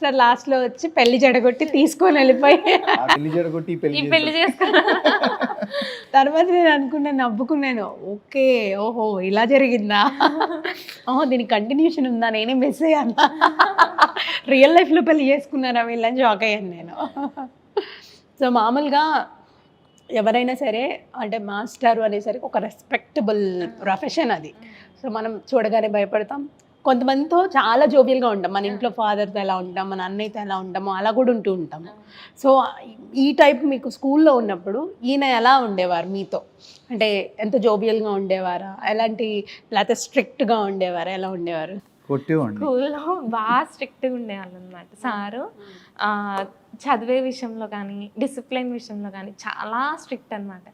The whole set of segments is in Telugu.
మాస్టర్ లాస్ట్ లో వచ్చి పెళ్లి జడగొట్టి తీసుకొని వెళ్ళిపోయి ఆ పెళ్లి జరగొట్టి ఈ ఈ పెళ్లి పెళ్లి చేసుకున్నా. తర్వాత నేను అనుకున్నాను, నవ్వుకున్నాను. ఓకే, ఓహో ఇలా జరిగిందా, ఓహో దీనికి కంటిన్యూషన్ ఉందా, నేనే మిస్ అయ్యాను, రియల్ లైఫ్లో పెళ్లి చేసుకున్నారా వీళ్ళని షాక్ అయ్యాను నేను. సో మామూలుగా ఎవరైనా సరే అంటే మాస్టర్ అనేసరికి ఒక రెస్పెక్టబుల్ ప్రొఫెషన్ అది. సో మనం చూడగానే భయపడతాం. కొంతమందితో చాలా జోవియల్గా ఉంటాం, మన ఇంట్లో ఫాదర్తో ఎలా ఉంటాం, మన అన్నయ్యతో ఎలా ఉంటామో అలా కూడా ఉంటూ ఉంటాము. సో ఈ టైప్ మీకు స్కూల్లో ఉన్నప్పుడు ఈయన ఎలా ఉండేవారు మీతో? అంటే ఎంత జోవియల్గా ఉండేవారా, ఎలాంటి, లేకపోతే స్ట్రిక్ట్గా ఉండేవారా, ఎలా ఉండేవారు? కొట్టేవాడిని. స్కూల్లో బాగా స్ట్రిక్ట్గా ఉండేవాళ్ళు అనమాట సారు. చదివే విషయంలో కానీ డిసిప్లిన్ విషయంలో కానీ చాలా స్ట్రిక్ట్ అనమాట.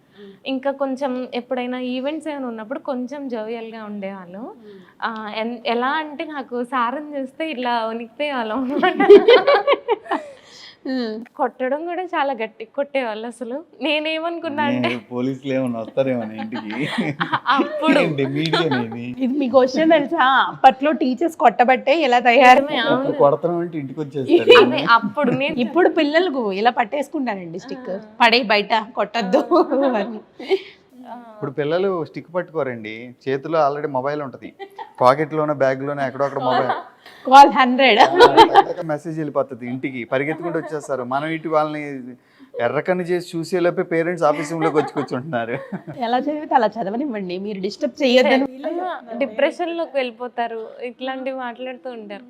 ఇంకా కొంచెం ఎప్పుడైనా ఈవెంట్స్ ఏమైనా ఉన్నప్పుడు కొంచెం జోవియల్గా ఉండేవాళ్ళు. ఎలా అంటే నాకు సార్ని చూస్తే ఇట్లా వణికిపోయేవాళ్ళం అనమాట. కొట్టడం కూడా చాలా గట్టి కొట్టేవాళ్ళు. అసలు నేనేమనుకున్నా అంటే పోలీసులు ఏమన్నా వస్తారేమో ఇంటికి అప్పుడు ఇది మీకు క్వశ్చన్ తెలుసా, అప్పట్లో టీచర్స్ కొట్టబట్టే ఇలా తయారు. కొడతాం అంటే ఇంటికి వచ్చేస్తారు. అప్పుడు ఇప్పుడు పిల్లలకు ఇలా పట్టేసుకుంటారండి స్టిక్, పడే బయట కొట్టద్దు అని. ఇప్పుడు పిల్లలు స్టిక్ పట్టుకోరండి, చేతిలో ఆల్రెడీ మొబైల్ ఉంటుంది, పాకెట్లోనే బ్యాగ్లోనే ఎక్కడొక్కడ మొబైల్, కాల్ 100 మెసేజ్ వెళ్ళిపోతుంది ఇంటికి, పరిగెత్తుకుంటూ వచ్చేస్తారు. మనం ఇటు వాళ్ళని ఎర్రకన్ను చేసి చూసేలోపే పేరెంట్స్ ఆఫీస్ రూమ్లోకి వచ్చి కూర్చుంటున్నారు. ఎలా చదివితే అలా చదవనివ్వండి, మీరు డిస్టర్బ్ చేయొద్దని. డిప్రెషన్లోకి వెళ్ళిపోతారు, ఇట్లాంటివి మాట్లాడుతూ ఉంటారు.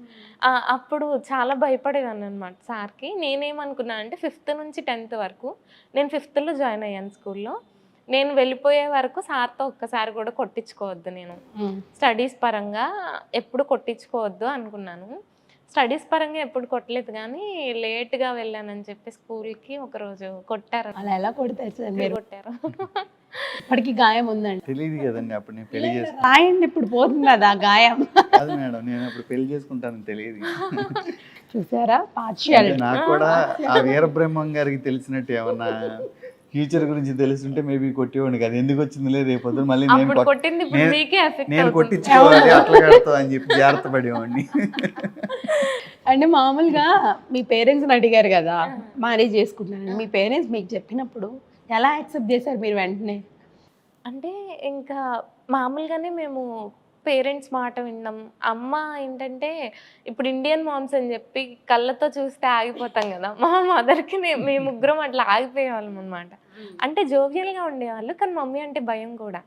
అప్పుడు చాలా భయపడేదాన్ని అనమాట సార్కి. నేనేమనుకున్నా అంటే 5th నుంచి 10th వరకు, నేను 5thలో జాయిన్ అయ్యాను స్కూల్లో. నేను వెళ్ళిపోయే వరకు సార్తో ఒక్కసారి కూడా కొట్టించుకోవద్దు, నేను స్టడీస్ పరంగా ఎప్పుడు కొట్టించుకోవద్దు అనుకున్నాను. స్టడీస్ పరంగా ఎప్పుడు కొట్టలేదు, కానీ లేట్గా వెళ్ళానని చెప్పి స్కూల్కి ఒకరోజు కొట్టారు. అలా ఎలా కొడతారు సార్ మీరు? కొట్టారు. ఇప్పటికి గాయం ఉందండి. తెలియదు కదండి అప్పుడు నేను పెళ్లి చేసుకుంటాను. రాయండి, ఇప్పుడు పోతుంది కదా గాయం. కాదు మేడం, నేను అప్పుడు పెళ్లి చేసుకుంటానని తెలియదు. చూసారా పార్షియాలిటీ. నాకు కూడా ఆ వీరబ్రహ్మం గారికి తెలిసినట్టు ఏమన్నా ఫ్యూచర్ గురించి తెలుసుంటే మేబీ కొట్టేవాడిని కాదు. ఎందుకు వచ్చింది లేదు, రేపు పొద్దున మళ్ళీ నేను కొట్టించుకోవాలి అట్లా కడతా అని చెప్పి జాగ్రత్త పడేవాడిని. అంటే మామూలుగా మీ పేరెంట్స్ని అడిగారు కదా మ్యారేజ్ చేసుకుంటున్నాను, మీ పేరెంట్స్ మీకు చెప్పినప్పుడు ఎలా యాక్సెప్ట్ చేశారు మీరు వెంటనే? అంటే ఇంకా మామూలుగానే మేము పేరెంట్స్ మాట విన్నాం. అమ్మ ఏంటంటే ఇప్పుడు ఇండియన్ మామ్స్ అని చెప్పి కళ్ళతో చూస్తే ఆగిపోతాం కదా, మా మదర్కి మేము ముగ్గురం అట్లా ఆగిపోయేవాళ్ళం అనమాట. అంటే జోవియల్గా ఉండేవాళ్ళు, కానీ మమ్మీ అంటే భయం కూడా.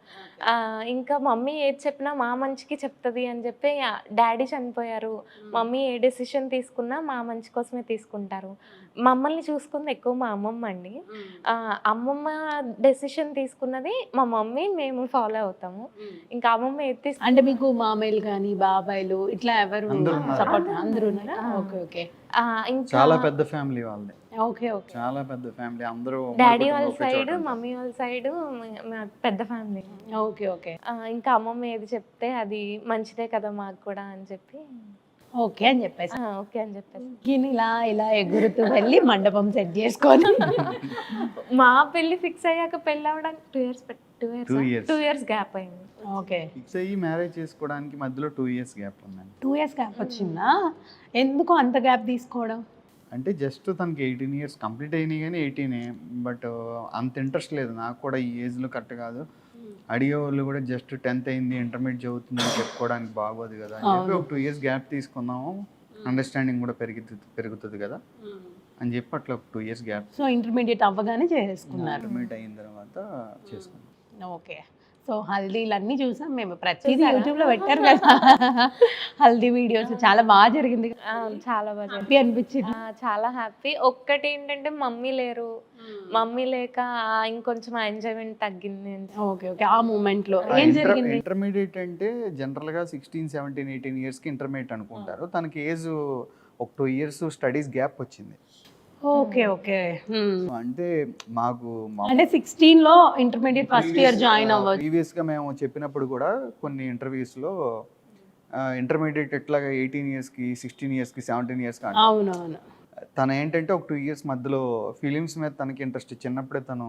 ఇంకా మమ్మీ ఏది చెప్పినా మా మంచికి చెప్తుంది అని చెప్పి, డాడీ చనిపోయారు, మమ్మీ ఏ డెసిషన్ తీసుకున్నా మా మంచి కోసమే తీసుకుంటారు. మమ్మల్ని చూసుకుంది ఎక్కువ మా అమ్మమ్మ అండి. అమ్మమ్మ డెసిషన్ తీసుకున్నది మా మమ్మీ, మేము ఫాలో అవుతాము. ఇంకా అమ్మమ్మ ఏది అంటే మీకు మామయ్యలు కానీ బాబాయ్లు ఇట్లా ఎవరు సపోర్ట్? అందరూ ఉన్నారా? Okay okay. చాలా పెద్ద ఫ్యామిలీ వాళ్ళది. Okay okay. చాలా పెద్ద ఫ్యామిలీ, అందరూ డాడీ వాళ్ళ సైడ్ మమ్మీ వాళ్ళ సైడ్ పెద్ద ఫ్యామిలీ. Okay okay. ఇంకా అమ్మమ్మ ఏది చెప్తే అది మంచిదే కదా మాకు కూడా అని చెప్పి ఓకే అని చెప్పేసి ఓకే అని చెప్పేసి ఇలా ఇలా ఎగురుతూ వెళ్ళి మండపం సెట్ చేసుకొని మా పెళ్లి ఫిక్స్ అయ్యాక పెళ్ళి అవ్వడానికి 2 years గ్యాప్ అయింది. ఓకే. ఫిక్స్ అయ్యి మ్యారేజ్ చేసుకోవడానికి మధ్యలో 2 years గ్యాప్ ఉందండి. 2 years గ్యాప్ వచ్చిందా? ఎందుకు అంత గ్యాప్ తీసుకోవడం? అంటే జస్ట్ తనకి 18 years కంప్లీట్ అయినాయి, కానీ 18 బట్ అంత ఇంట్రెస్ట్ లేదు నాకు కూడా ఈ ఏజ్లో కరెక్ట్ కాదు. అడిగే వాళ్ళు కూడా జస్ట్ 10th అయింది, ఇంటర్మీడియట్ చదువుతుంది చెప్పుకోవడానికి బాగోదు కదా అని చెప్పి ఒక 2 years గ్యాప్ తీసుకుందాము, అండర్స్టాండింగ్ కూడా పెరుగుతుంది కదా అని చెప్పి అట్లా ఒక 2 years గ్యాప్. సో ఇంటర్మీడియట్ అవ్వగానే చేసుకున్నారు? ఇంటర్మీడియట్ అయిన తర్వాత చేసుకున్నాం. ఓకే. సో హల్దీలు అన్నీ చూసాం మేము, ప్రతిదీ యూట్యూబ్లో పెట్టారు కదా హల్దీ వీడియోస్. చాలా బాగా జరిగింది, చాలా బాగా హ్యాపీ అనిపించింది. చాలా హ్యాపీ. ఒక్కటి ఏంటంటే మమ్మీ లేరు, మమ్మీ లేక ఇంకొంచెం ఎంజాయ్మెంట్ తగ్గింది. Okay okay. ఆ మూమెంట్ లో ఏం జరిగింది? ఇంటర్మీడియట్ అంటే జనరల్ గా 16, 17, 18 years కి ఇంటర్మీడియట్ అనుకుంటారు. తనకి ఏజ్ ఒక 2 years స్టడీస్ గ్యాప్ వచ్చింది. Okay okay. అంటే మాకు అంటే 16 లో ఇంటర్మీడియట్ ఫస్ట్ ఇయర్ జాయిన్ అవ్వచ్చు. ప్రీవియస్ గా మేము చెప్పినప్పుడు కూడా కొన్ని ఇంటర్వ్యూస్ లో ఇంటర్మీడియట్ ఎట్లాగా 18 years కి 16 years కి 17 years కి. అవునవును. తను ఏంటంటే ఒక 2 years మధ్యలో ఫిలిమ్స్ మీద తనకి ఇంట్రెస్ట్, చిన్నప్పుడే తను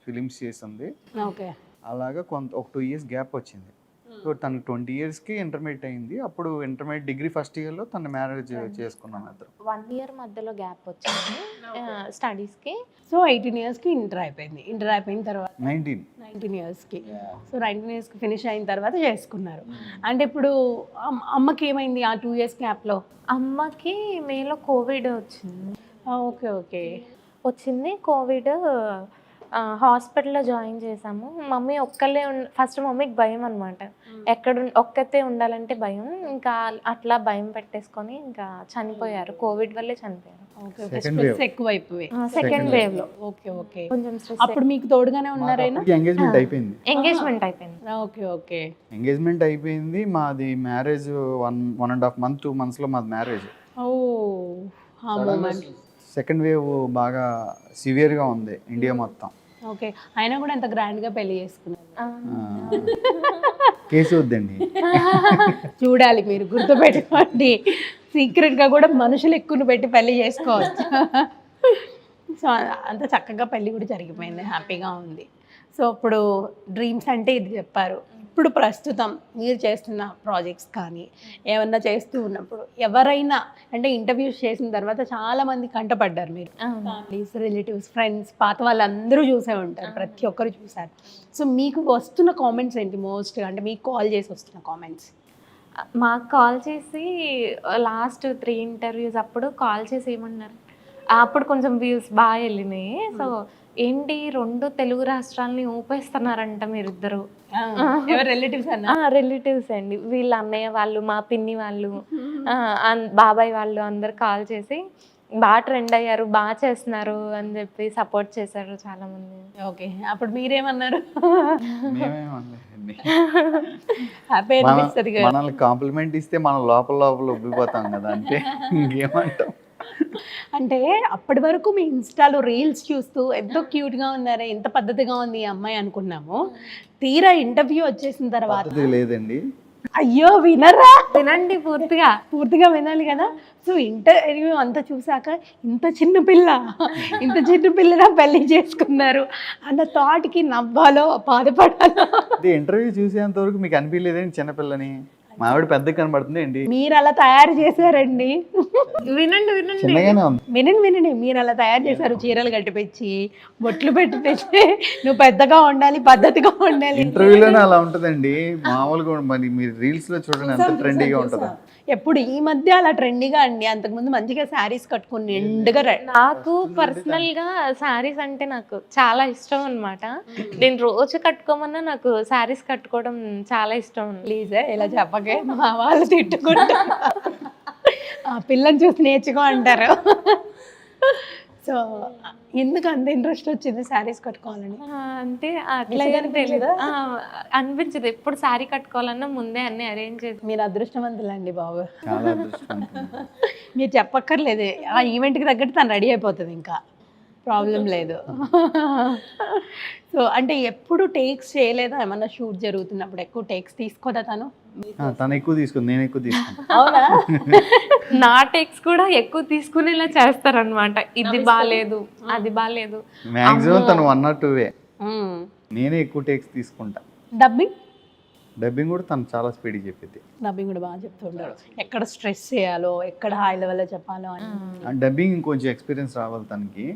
ఫిలిమ్స్ చేసింది. ఓకే. అలాగా ఒక 2 years గ్యాప్ వచ్చింది. సో తనకు 20 yearsకి ఇంటర్మీడియట్ అయింది. అప్పుడు ఇంటర్మీడియట్ డిగ్రీ ఫస్ట్ ఇయర్లో తన మ్యారేజ్ చేసుకున్నాం ఇద్దరు. 1 year మధ్యలో గ్యాప్ వచ్చింది స్టడీస్కి. సో 18 yearsకి ఇంటర్ అయిపోయింది. ఇంటర్ అయిపోయిన తర్వాత 19 yearsకి. సో 19 yearsకి ఫినిష్ అయిన తర్వాత చేసుకున్నారు. అంటే ఇప్పుడు అమ్మకి ఏమైంది ఆ 2 years గ్యాప్లో? అమ్మకి మేలో కోవిడ్ వచ్చింది. Okay okay. వచ్చింది కోవిడ్. హాస్పిటల్లో జాయిన్ చేసాము. మమ్మీ ఒక్కళ్ళే ఫస్ట్ మమ్మీకి భయం అనమాట. ఒక్కతే ఉండాలంటే భయం. ఇంకా అట్లా భయం పెట్టేసుకొని ఇంకా చనిపోయారు. కోవిడ్ వల్లే చనిపోయారు. ఎక్కువైపోయి సెకండ్ వేవ్ లో. Okay okay. కొంచెం అప్పుడు మీకు తోడుగానే ఉన్నారైనా? ఎంగేజ్మెంట్ అయిపోయింది. ఎంగేజ్మెంట్ అయిపోయింది. Okay okay. ఎంగేజ్మెంట్ అయిపోయింది. మాది మ్యారేజ్ 1.5 month 2 monthsలో మాది మ్యారేజ్. సెకండ్ వేవ్ బాగా సివియర్గా ఉంది ఇండియా మొత్తం. ఓకే. అయినా కూడా ఎంత గ్రాండ్గా పెళ్లి చేసుకున్నారు. కేసు వద్దండి. చూడాలి, మీరు గుర్తుపెట్టుకోండి. సీక్రెట్గా కూడా మనుషులు ఎక్కువ పెట్టి పెళ్లి చేసుకోవచ్చు. సో అంత చక్కగా పెళ్లి కూడా జరిగిపోయింది, హ్యాపీగా ఉంది. సో ఇప్పుడు డ్రీమ్స్ అంటే ఇది చెప్పారు. ఇప్పుడు ప్రస్తుతం మీరు చేస్తున్న ప్రాజెక్ట్స్ కానీ ఏమన్నా చేస్తూ ఉన్నప్పుడు ఎవరైనా అంటే ఇంటర్వ్యూస్ చేసిన తర్వాత చాలామంది కంటపడ్డారు. మీరు ఫ్యామిలీస్, రిలేటివ్స్, ఫ్రెండ్స్, పాత వాళ్ళందరూ చూసే ఉంటారు, ప్రతి ఒక్కరు చూసారు. సో మీకు వస్తున్న కామెంట్స్ ఏంటి మోస్ట్గా? అంటే మీకు కాల్ చేసి వస్తున్న కామెంట్స్? మాకు కాల్ చేసి లాస్ట్ 3 interviews అప్పుడు కాల్ చేసి ఏమన్నారు, అప్పుడు కొంచెం వ్యూస్ బాగా వెళ్ళినాయి. సో ఏంటి 2 తెలుగు రాష్ట్రాలని ఊపేస్తున్నారంట మీరిద్దరు. రిలేటివ్స్ అన్న? రిలేటివ్స్ అండి. వీళ్ళ అన్నయ్య వాళ్ళు, మా పిన్ని వాళ్ళు, బాబాయ్ వాళ్ళు అందరు కాల్ చేసి బాగా ట్రెండ్ అయ్యారు, బాగా చేస్తున్నారు అని చెప్పి సపోర్ట్ చేశారు చాలా మంది. ఓకే. అప్పుడు మీరేమన్నారు? హ్యాపీ అనిపిస్తుంది. మనల్ని కాంప్లిమెంట్ ఇస్తే మనం లోపల ఉబ్బిపోతాం కదా, అంటే ఇంకేమంటాం. అంటే అప్పటి వరకు మీ ఇన్స్టాలో రీల్స్ చూస్తూ ఎంతో క్యూట్గా ఉన్నారే, ఎంత పద్ధతిగా ఉంది ఈ అమ్మాయి అనుకున్నాము. తీరా ఇంటర్వ్యూ వచ్చేసిన తర్వాత లేదండి. అయ్యో వినరా? వినండి, పూర్తిగా వినాలి కదా. సో ఇంటర్వ్యూ అంతా చూసాక ఇంత చిన్న పిల్లలా పెళ్లి చేసుకున్నారు అన్న థాట్కి నవ్వాలో బాధపడాలో? ఇంటర్వ్యూ చూసేంత వరకు మీకు అనిపించలేదండి చిన్నపిల్లని? మా ఆవిడ పెద్ద కనబడుతుంది అండి. మీరు అలా తయారు చేశారండి. వినండి మీరు అలా తయారు చేశారు. చీరలు కట్టిపెచ్చి, బొట్లు పెట్టి తెచ్చి, నువ్వు పెద్దగా ఉండాలి, పద్ధతిగా ఉండాలి. ఇంటర్వ్యూలోనే అలా ఉంటుందండి. మామూలుగా మరి మీరు రీల్స్ లో చూడండి ఎంత ట్రెండీగా ఉంటుందా. ఎప్పుడు ఈ మధ్య అలా ట్రెండీగా అండి. అంతకుముందు మంచిగా శారీస్ కట్టుకుని నిండుగా. నాకు పర్సనల్ గా శారీస్ అంటే నాకు చాలా ఇష్టం అనమాట. నేను రోజు కట్టుకోమన్నా నాకు శారీస్ కట్టుకోవడం చాలా ఇష్టం. ప్లీజ్ ఇలా చెప్పకే, మా వాళ్ళు తిట్టుకుంటారు. ఆ పిల్లని చూసి నేర్చుకో అంటారు. సో ఎందుకు అంత ఇంట్రెస్ట్ వచ్చింది శారీస్ కట్టుకోవాలని? అంటే అట్లా తెలియదు అనిపించదు. ఎప్పుడు శారీ కట్టుకోవాలన్నా ముందే అన్ని అరేంజ్ చేసి. మీరు అదృష్టవంతులండి బాబు. చాలా అదృష్టవంతులు. మీరు చెప్పక్కర్లేదు, ఆ ఈవెంట్కి తగ్గట్టు తను రెడీ అయిపోతుంది, ఇంకా ప్రాబ్లం లేదు. సో అంటే ఎప్పుడు టేక్స్ చేయలేదా? ఏమన్నా షూట్ జరుగుతున్నప్పుడు ఎక్కువ టేక్స్ తీసుకోదా తను? తను ఎక్కువ తీసుకుంది, నేను ఎక్కువ తీసుకున్నాను. అవునా? నా టేక్స్ కూడా ఎక్కువ తీసుకునేలా చేస్తారనమాట. ఇది బాగాలేదు, అది బాగాలేదు. మ్యాక్సిమం తను 1 or 2 నేనే ఎక్కువ టేక్స్ తీసుకుంటా. డబ్బింగ్ కూడా తను చాలా స్పీడ్గా చెప్పింది. డబ్బింగ్ కూడా బాగా చెప్తుంటారు. ఎక్కడ స్ట్రెస్ చేయాలో, ఎక్కడ హై లెవెల్లో చెప్పాలో అని. డబ్బింగ్ ఇంకొంచెం ఎక్స్పీరియన్స్ రావాలి తనకి.